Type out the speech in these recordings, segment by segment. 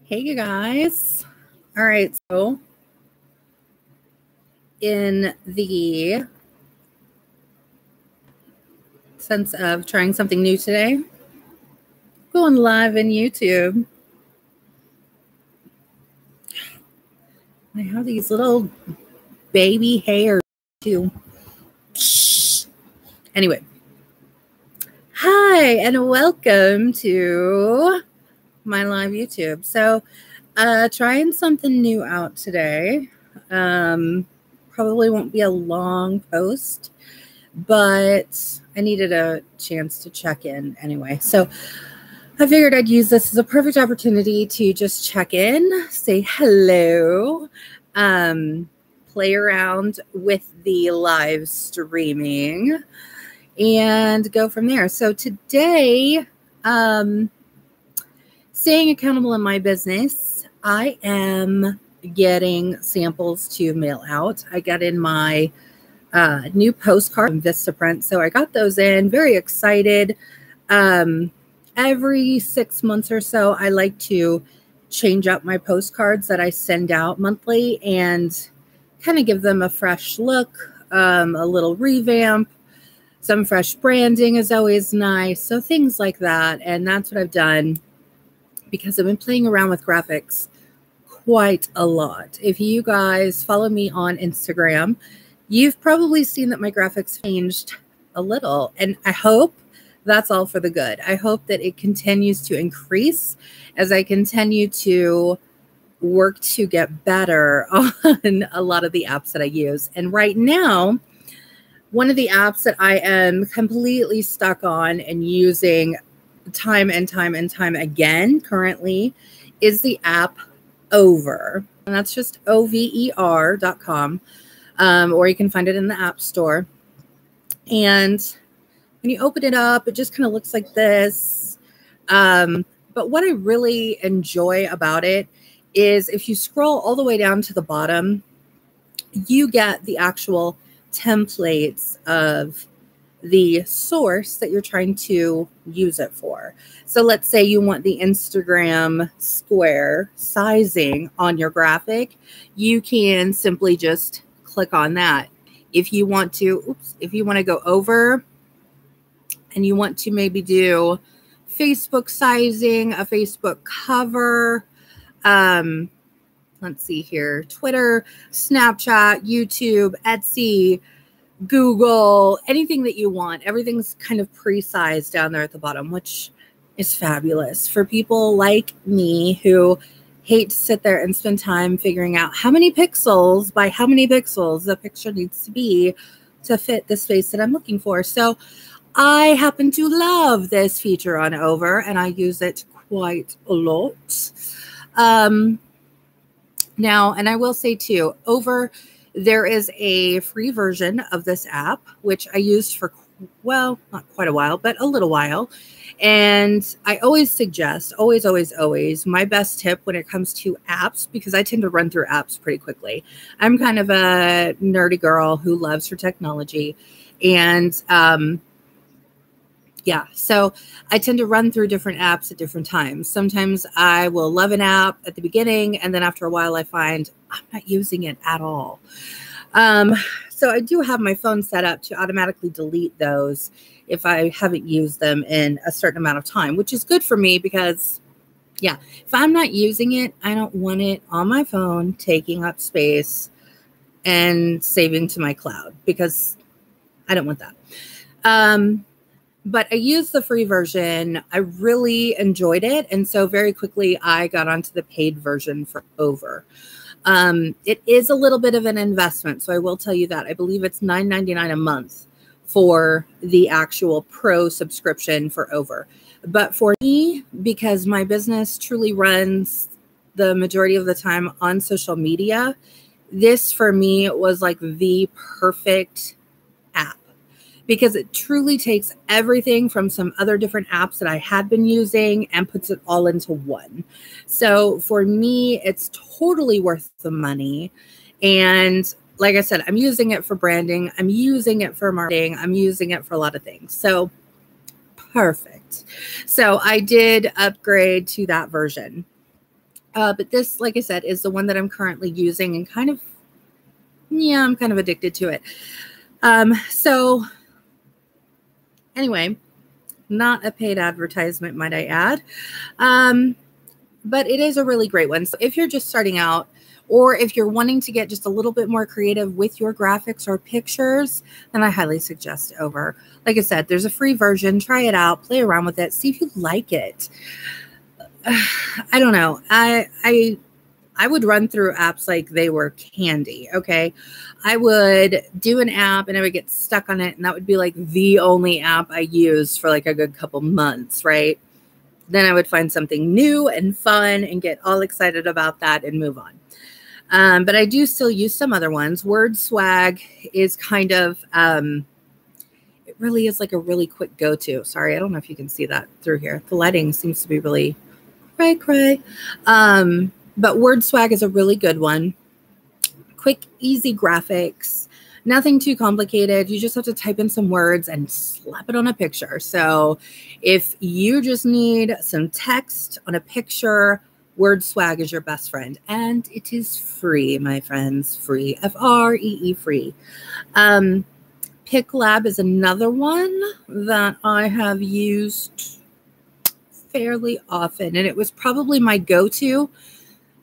Hey, you guys. All right, so in the sense of trying something new today, going live in YouTube. I have these little baby hairs too. Anyway, hi and welcome to my live YouTube. So trying something new out today. Probably won't be a long post, but I needed a chance to check in anyway. So I figured I'd use this as a perfect opportunity to just check in, say hello, play around with the live streaming, and go from there. So today, staying accountable in my business, I am getting samples to mail out. I got in my new postcard from Vistaprint. So I got those in, very excited. Every 6 months or so, I like to change up my postcards that I send out monthly and kind of give them a fresh look, a little revamp. Some fresh branding is always nice. So things like that. And that's what I've done because I've been playing around with graphics quite a lot. If you guys follow me on Instagram, you've probably seen that my graphics changed a little, and I hope that's all for the good. I hope that it continues to increase as I continue to work to get better on a lot of the apps that I use. And right now, one of the apps that I am completely stuck on and using time and time and time again currently is the app Over. And that's just over.com. Or you can find it in the App Store. And when you open it up, it just kind of looks like this. But what I really enjoy about it is if you scroll all the way down to the bottom, you get the actual templates of the source that you're trying to use it for. So let's say you want the Instagram square sizing on your graphic. You can simply just click on that. If you want to, if you want to go over and you want to maybe do Facebook sizing, a Facebook cover, let's see here, Twitter, Snapchat, YouTube, Etsy, Google, anything that you want. Everything's kind of pre-sized down there at the bottom, which is fabulous for people like me who hate to sit there and spend time figuring out how many pixels by how many pixels the picture needs to be to fit the space that I'm looking for. So I happen to love this feature on Over, and I use it quite a lot. Now, and I will say too, Over, there is a free version of this app, which I used for, well, not quite a while, but a little while. And I always suggest, always, my best tip when it comes to apps, because I tend to run through apps pretty quickly. I'm kind of a nerdy girl who loves her technology. And yeah, so I tend to run through different apps at different times. Sometimes I will love an app at the beginning, and then after a while I find I'm not using it at all. So I do have my phone set up to automatically delete those if I haven't used them in a certain amount of time, which is good for me because, yeah, if I'm not using it, I don't want it on my phone taking up space and saving to my cloud because I don't want that. But I used the free version. I really enjoyed it. And so very quickly, I got onto the paid version for Over. It is a little bit of an investment. So I will tell you that. I believe it's $9.99 a month for the actual pro subscription for Over. But for me, because my business truly runs the majority of the time on social media, this for me was like the perfect app. Because it truly takes everything from some other different apps that I had been using and puts it all into one. So for me, it's totally worth the money. And like I said, I'm using it for branding. I'm using it for marketing. I'm using it for a lot of things. So perfect. So I did upgrade to that version. But this, like I said, is the one that I'm currently using and kind of, yeah, I'm kind of addicted to it. So anyway, not a paid advertisement, might I add. But it is a really great one. So if you're just starting out, or if you're wanting to get just a little bit more creative with your graphics or pictures, then I highly suggest Over. Like I said, there's a free version. Try it out, play around with it, see if you like it. I don't know. I would run through apps like they were candy. Okay. I would do an app and I would get stuck on it. And that would be like the only app I used for like a good couple months. Right. Then I would find something new and fun and get all excited about that and move on. But I do still use some other ones. Word Swag is kind of, it really is like a really quick go-to. Sorry, I don't know if you can see that through here. The lighting seems to be really cray. But Word Swag is a really good one. Quick, easy graphics. Nothing too complicated. You just have to type in some words and slap it on a picture. So if you just need some text on a picture, Word Swag is your best friend. And it is free, my friends. Free. Free. Free. Pick Lab is another one that I have used fairly often. And it was probably my go-to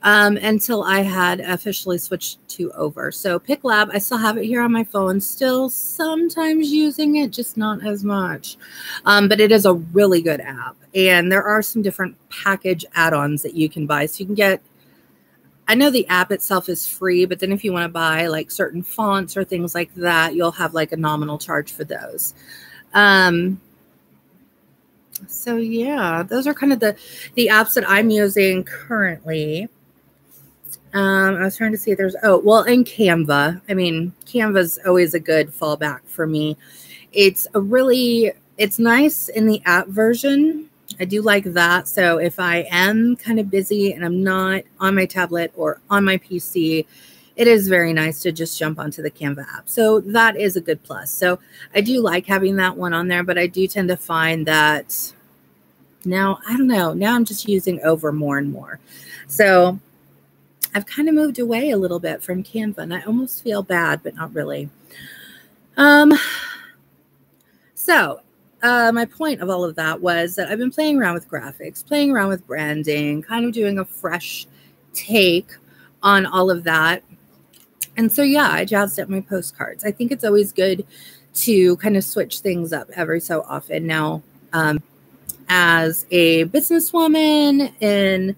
until I had officially switched to Over. So Pick Lab, I still have it here on my phone, still sometimes using it, just not as much. But it is a really good app. And there are some different package add-ons that you can buy. So you can get, I know the app itself is free, but then if you want to buy like certain fonts or things like that, you'll have like a nominal charge for those. So yeah, those are kind of the apps that I'm using currently. I was trying to see if there's, and Canva. I mean, Canva's always a good fallback for me. It's nice in the app version. I do like that. So if I am kind of busy and I'm not on my tablet or on my PC, it is very nice to just jump onto the Canva app. So that is a good plus. So I do like having that one on there, but I do tend to find that now, I don't know, now I'm just using Over more and more. So I've kind of moved away a little bit from Canva, and I almost feel bad, but not really. My point of all of that was that I've been playing around with graphics, playing around with branding, kind of doing a fresh take on all of that. And so, yeah, I jazzed up my postcards. I think it's always good to kind of switch things up every so often. Now, as a businesswoman in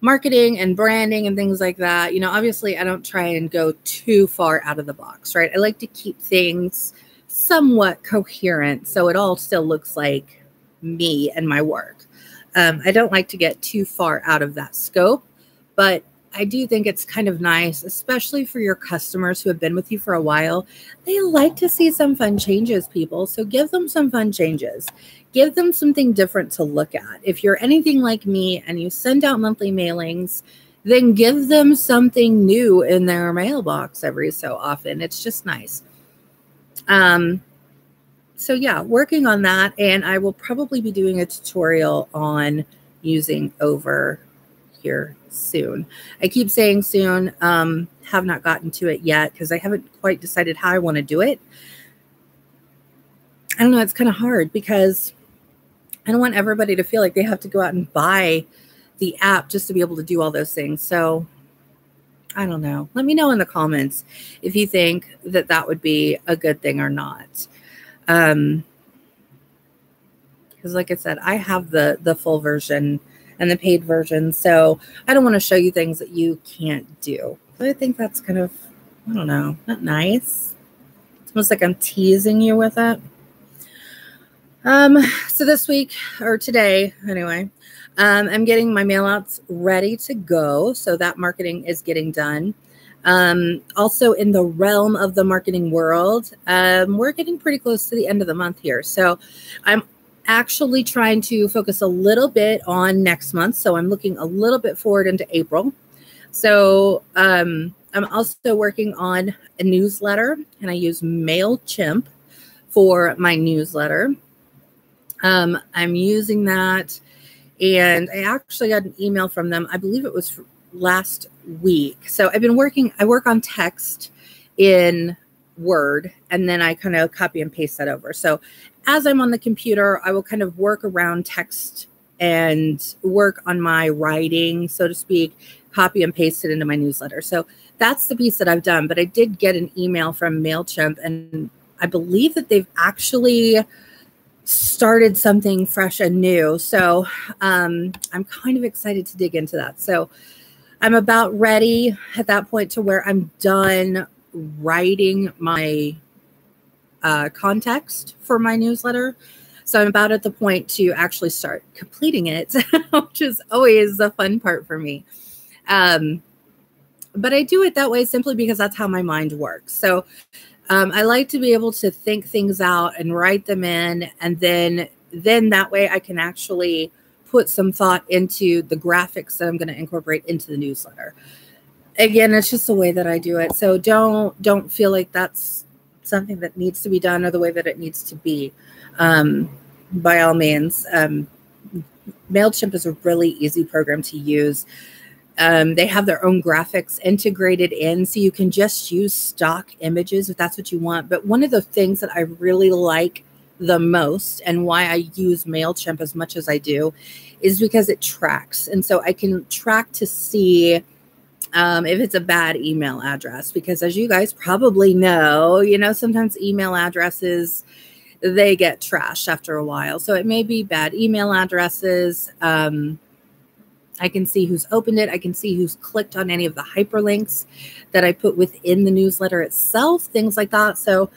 marketing and branding and things like that, obviously I don't try and go too far out of the box, right? I like to keep things somewhat coherent so it all still looks like me and my work. I don't like to get too far out of that scope, but I do think it's kind of nice, especially for your customers who have been with you for a while. They like to see some fun changes, people. So give them some fun changes. Give them something different to look at. If you're anything like me and you send out monthly mailings, then give them something new in their mailbox every so often. It's just nice. So yeah, working on that. And I will probably be doing a tutorial on using Over here soon. I keep saying soon, have not gotten to it yet because I haven't quite decided how I want to do it. I don't know, it's kind of hard because I don't want everybody to feel like they have to go out and buy the app just to be able to do all those things. So I don't know. Let me know in the comments if you think that that would be a good thing or not. Because like I said, I have the full version and the paid version. So I don't want to show you things that you can't do. But I think that's kind of, I don't know, not nice. It's almost like I'm teasing you with it. So this week or today, anyway, I'm getting my mail outs ready to go. So that marketing is getting done. Also in the realm of the marketing world, we're getting pretty close to the end of the month here. So I'm actually trying to focus a little bit on next month. So I'm looking a little bit forward into April. So I'm also working on a newsletter, and I use MailChimp for my newsletter. I'm using that And I actually got an email from them. I believe it was last week. So I work on text in Word, and then I kind of copy and paste that over. So as I'm on the computer, I will kind of work around text and work on my writing, so to speak, copy and paste it into my newsletter. So that's the piece that I've done. But I did get an email from MailChimp, and I believe that they've actually started something fresh and new. So I'm kind of excited to dig into that. So I'm about ready at that point to where I'm done writing my context for my newsletter. So I'm about at the point to actually start completing it, which is always the fun part for me. But I do it that way simply because that's how my mind works. So I like to be able to think things out and write them in, and then that way I can actually put some thought into the graphics that I'm going to incorporate into the newsletter. Again, it's just the way that I do it. So don't feel like that's something that needs to be done or the way that it needs to be. By all means, MailChimp is a really easy program to use. They have their own graphics integrated in, so you can just use stock images if that's what you want. But one of the things that I really like the most, and why I use MailChimp as much as I do, is because it tracks. And so I can track to see if it's a bad email address, because as you guys probably know, sometimes email addresses, they get trashed after a while. So it may be bad email addresses. I can see who's opened it. I can see who's clicked on any of the hyperlinks that I put within the newsletter itself, things like that. So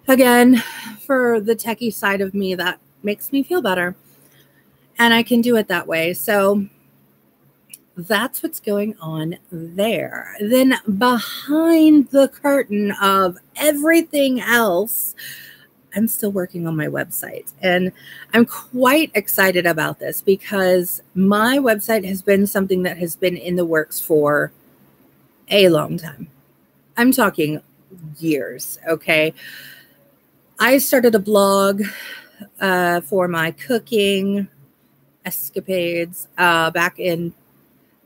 again, for the techie side of me, that makes me feel better. And I can do it that way. So that's what's going on there. Then behind the curtain of everything else, I'm still working on my website, and I'm quite excited about this because my website has been something that has been in the works for a long time. I'm talking years. Okay. I started a blog for my cooking escapades back in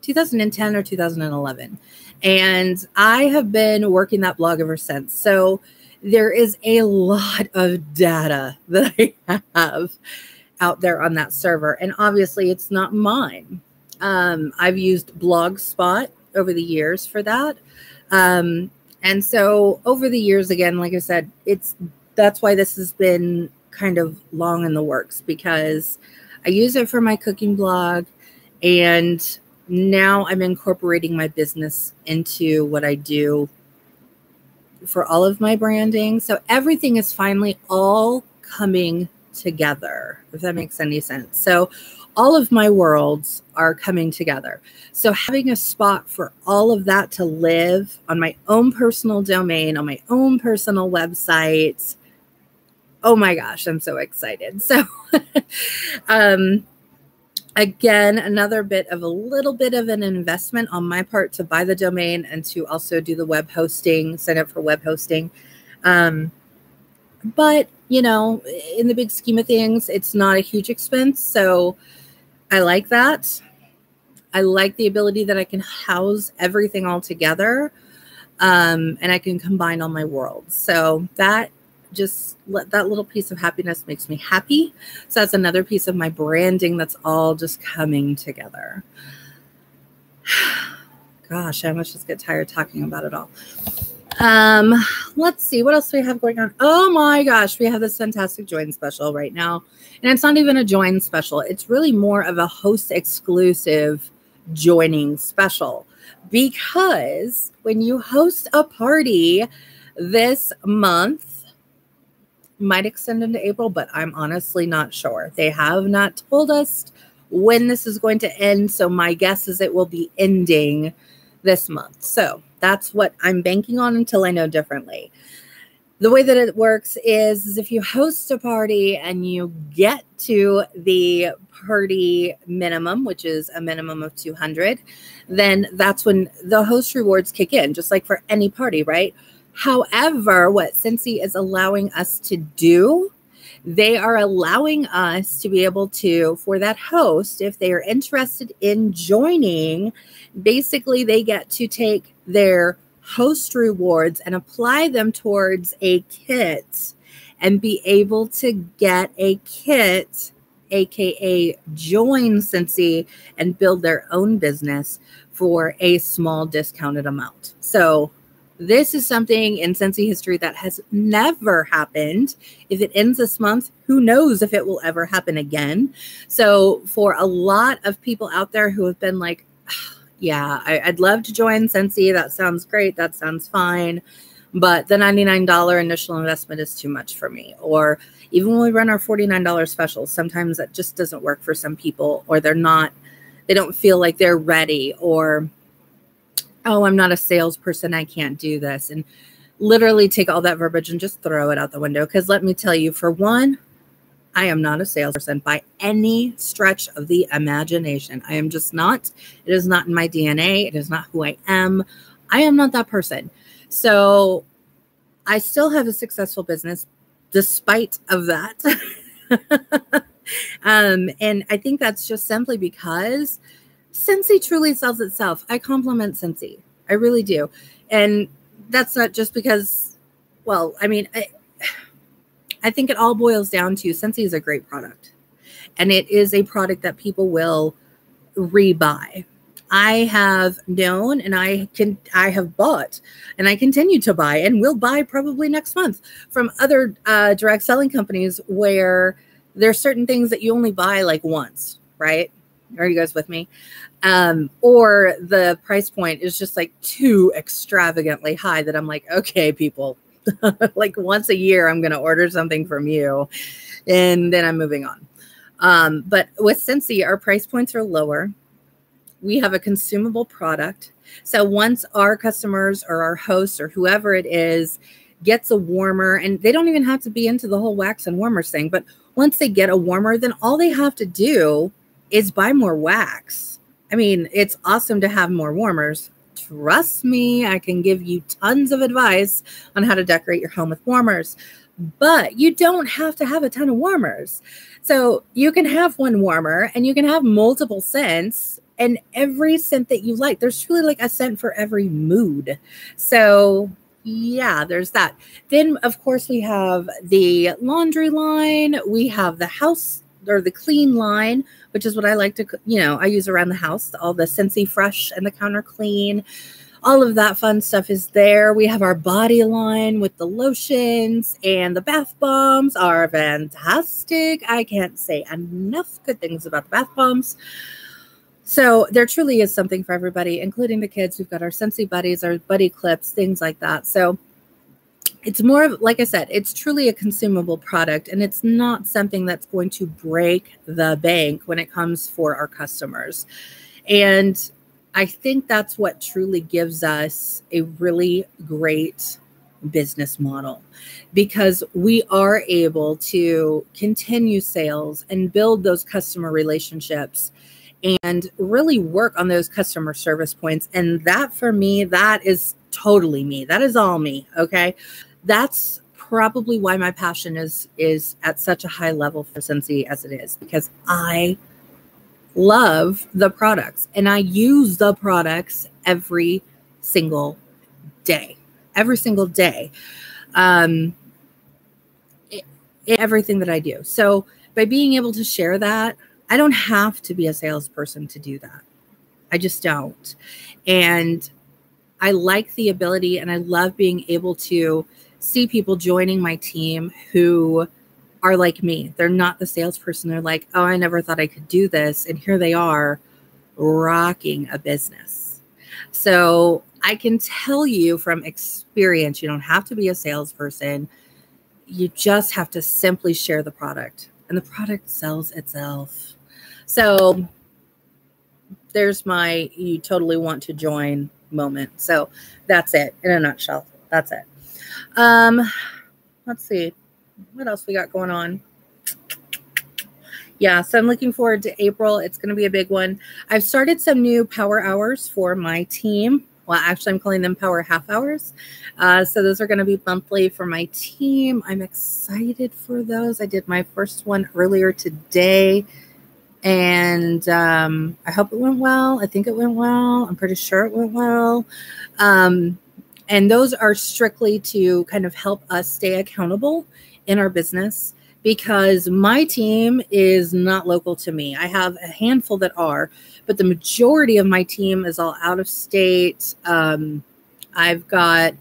2010 or 2011. And I have been working that blog ever since. So there is a lot of data that I have out there on that server. And obviously it's not mine. I've used Blogspot over the years for that. And so over the years, again, like I said, that's why this has been kind of long in the works, because I use it for my cooking blog, and now I'm incorporating my business into what I do for all of my branding. So everything is finally all coming together, if that makes any sense. So all of my worlds are coming together. So having a spot for all of that to live on my own personal domain, on my own personal website. Oh my gosh, I'm so excited. So again, another little bit of an investment on my part to buy the domain and to also do the web hosting, sign up for web hosting. But, in the big scheme of things, it's not a huge expense. So I like that. I like the ability that I can house everything all together, and I can combine all my worlds. So that little piece of happiness makes me happy. So that's another piece of my branding that's all just coming together. Gosh, I must just get tired talking about it all. Let's see, what else do we have going on? Oh my gosh, we have this fantastic join special right now. And it's not even a join special. It's really more of a host exclusive joining special, because when you host a party this month, might extend into April, but I'm honestly not sure. They have not told us when this is going to end. So my guess is it will be ending this month. So that's what I'm banking on until I know differently. The way that it works is if you host a party and you get to the party minimum, which is a minimum of 200, then that's when the host rewards kick in, just like for any party, right? However, what Scentsy is allowing us to do they are allowing us to be able to, for that host, if they are interested in joining, basically they get to take their host rewards and apply them towards a kit and be able to get a kit, aka join Scentsy and build their own business for a small discounted amount. So this is something in Scentsy history that has never happened. If it ends this month, who knows if it will ever happen again. So for a lot of people out there who have been like, yeah, I'd love to join Scentsy. That sounds great. That sounds fine. But the $99 initial investment is too much for me. Or even when we run our $49 specials, sometimes that just doesn't work for some people, or they don't feel like they're ready, or, oh, I'm not a salesperson, I can't do this. And literally take all that verbiage and just throw it out the window. Because let me tell you, for one, I am not a salesperson by any stretch of the imagination. I am just not. It is not in my DNA. It is not who I am. I am not that person. So I still have a successful business despite of that. And I think that's just simply because Scentsy truly sells itself. I compliment Scentsy. I really do. And that's not just because, well, I mean, I think it all boils down to Scentsy is a great product. And it is a product that people will rebuy. I have known, and I have bought, and I continue to buy, and will buy probably next month from other direct selling companies where there's certain things that you only buy like once, right? Are you guys with me? Or the price point is just like too extravagantly high that I'm like, okay, people, like once a year, I'm going to order something from you, and then I'm moving on. But with Scentsy, our price points are lower. We have a consumable product. So once our customers or our hosts or whoever it is gets a warmer, and they don't even have to be into the whole wax and warmers thing, but once they get a warmer, then all they have to do is buy more wax. I mean, it's awesome to have more warmers. Trust me, I can give you tons of advice on how to decorate your home with warmers, but you don't have to have a ton of warmers. So you can have one warmer and you can have multiple scents, and every scent that you like, there's truly like a scent for every mood. So yeah, there's that. Then of course we have the laundry line. We have the house or the clean line, which is what I like to, I use around the house, all the Scentsy Fresh and the Counter Clean. All of that fun stuff is there. We have our body line with the lotions, and the bath bombs are fantastic. I can't say enough good things about the bath bombs. So there truly is something for everybody, including the kids. We've got our Scentsy buddies, our buddy clips, things like that. So it's more of, like I said, it's truly a consumable product, and it's not something that's going to break the bank when it comes for our customers. And I think that's what truly gives us a really great business model, because we are able to continue sales and build those customer relationships and really work on those customer service points. And that, for me, that is totally me. That is all me. Okay. That's probably why my passion is at such a high level for Scentsy as it is, because I love the products and I use the products every single day, everything that I do. So by being able to share that, I don't have to be a salesperson to do that. I just don't. And I like the ability, and I love being able to see people joining my team who are like me. They're not the salesperson. They're like, oh, I never thought I could do this. And here they are rocking a business. So I can tell you from experience, you don't have to be a salesperson. You just have to simply share the product, and the product sells itself. So there's my you totally want to join moment. So that's it in a nutshell. That's it. Let's see what else we got going on. Yeah, so I'm looking forward to April. It's going to be a big one. I've started some new power hours for my team Well, actually, I'm calling them power half hours. So those are going to be monthly for my team. I'm excited for those. I did my first one earlier today, and I hope it went well. I think it went well. I'm pretty sure it went well. And those are strictly to kind of help us stay accountable in our business, because my team is not local to me. I have a handful that are, but the majority of my team is all out of state. I've got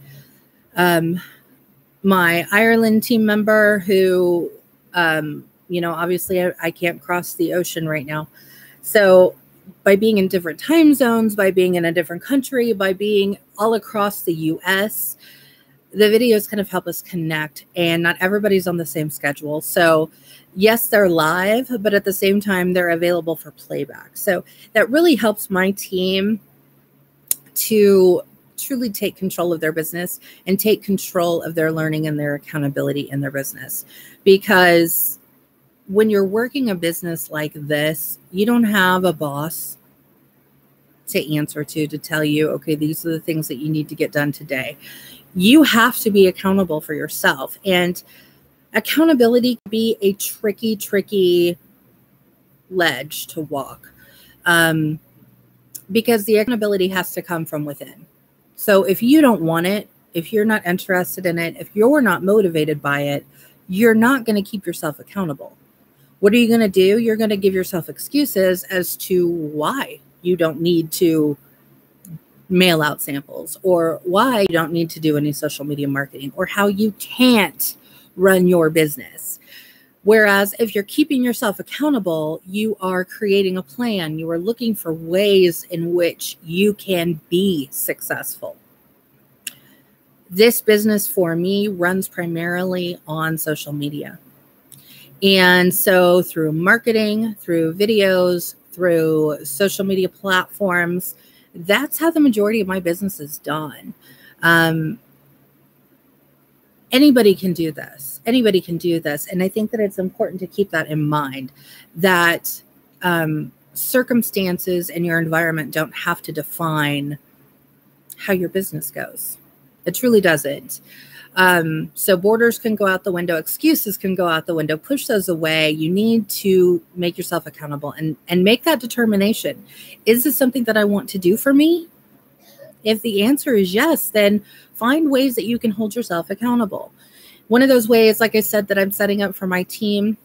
my Ireland team member who, obviously I can't cross the ocean right now. So by being in different time zones, by being in a different country, by being all across the US, the videos kind of help us connect, and not everybody's on the same schedule. So yes, they're live, but at the same time, they're available for playback. So that really helps my team to truly take control of their business and take control of their learning and their accountability in their business. Because when you're working a business like this, you don't have a boss to answer to tell you, okay, these are the things that you need to get done today. You have to be accountable for yourself. And accountability can be a tricky ledge to walk, because the accountability has to come from within. So if you don't want it, if you're not interested in it, if you're not motivated by it, you're not going to keep yourself accountable. What are you going to do? You're going to give yourself excuses as to why you don't need to mail out samples, or why you don't need to do any social media marketing, or how you can't run your business. Whereas if you're keeping yourself accountable, you are creating a plan. You are looking for ways in which you can be successful. This business for me runs primarily on social media. And so through marketing, through videos, through social media platforms, that's how the majority of my business is done. Anybody can do this. Anybody can do this. And I think that it's important to keep that in mind, that circumstances and your environment don't have to define how your business goes. It truly doesn't. So borders can go out the window. Excuses can go out the window. Push those away. You need to make yourself accountable and make that determination. Is this something that I want to do for me? If the answer is yes, then find ways that you can hold yourself accountable. One of those ways, like I said, that I'm setting up for my team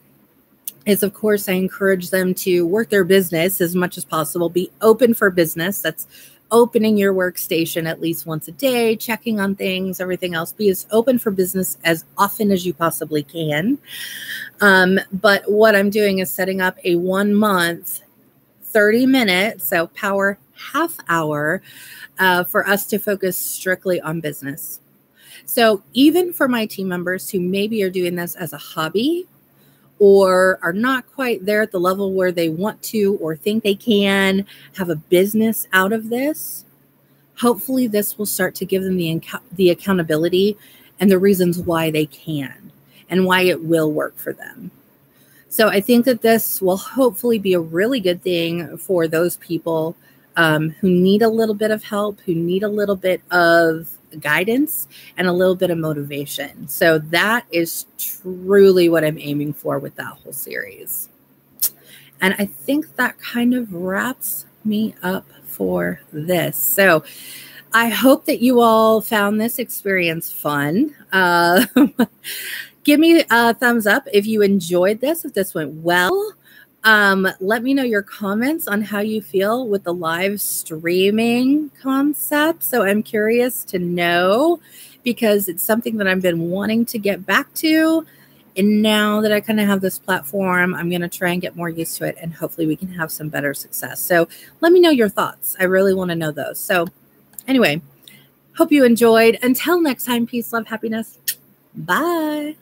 is, of course, I encourage them to work their business as much as possible. Be open for business. That's opening your workstation at least once a day, checking on things, everything else. Be as open for business as often as you possibly can. But what I'm doing is setting up a 1 month, 30-minute, so power half hour, for us to focus strictly on business. So even for my team members who maybe are doing this as a hobby, or are not quite there at the level where they want to or think they can have a business out of this, hopefully this will start to give them the accountability and the reasons why they can and why it will work for them. So I think that this will hopefully be a really good thing for those people who need a little bit of help, who need a little bit of guidance and a little bit of motivation. So that is truly what I'm aiming for with that whole series. And I think that kind of wraps me up for this. So I hope that you all found this experience fun. Give me a thumbs up if you enjoyed this, if this went well. Let me know your comments on how you feel with the live streaming concept. So I'm curious to know, because it's something that I've been wanting to get back to. And now that I kind of have this platform, I'm going to try and get more used to it, and hopefully we can have some better success. So let me know your thoughts. I really want to know those. So anyway, hope you enjoyed. Until next time, peace, love, happiness. Bye.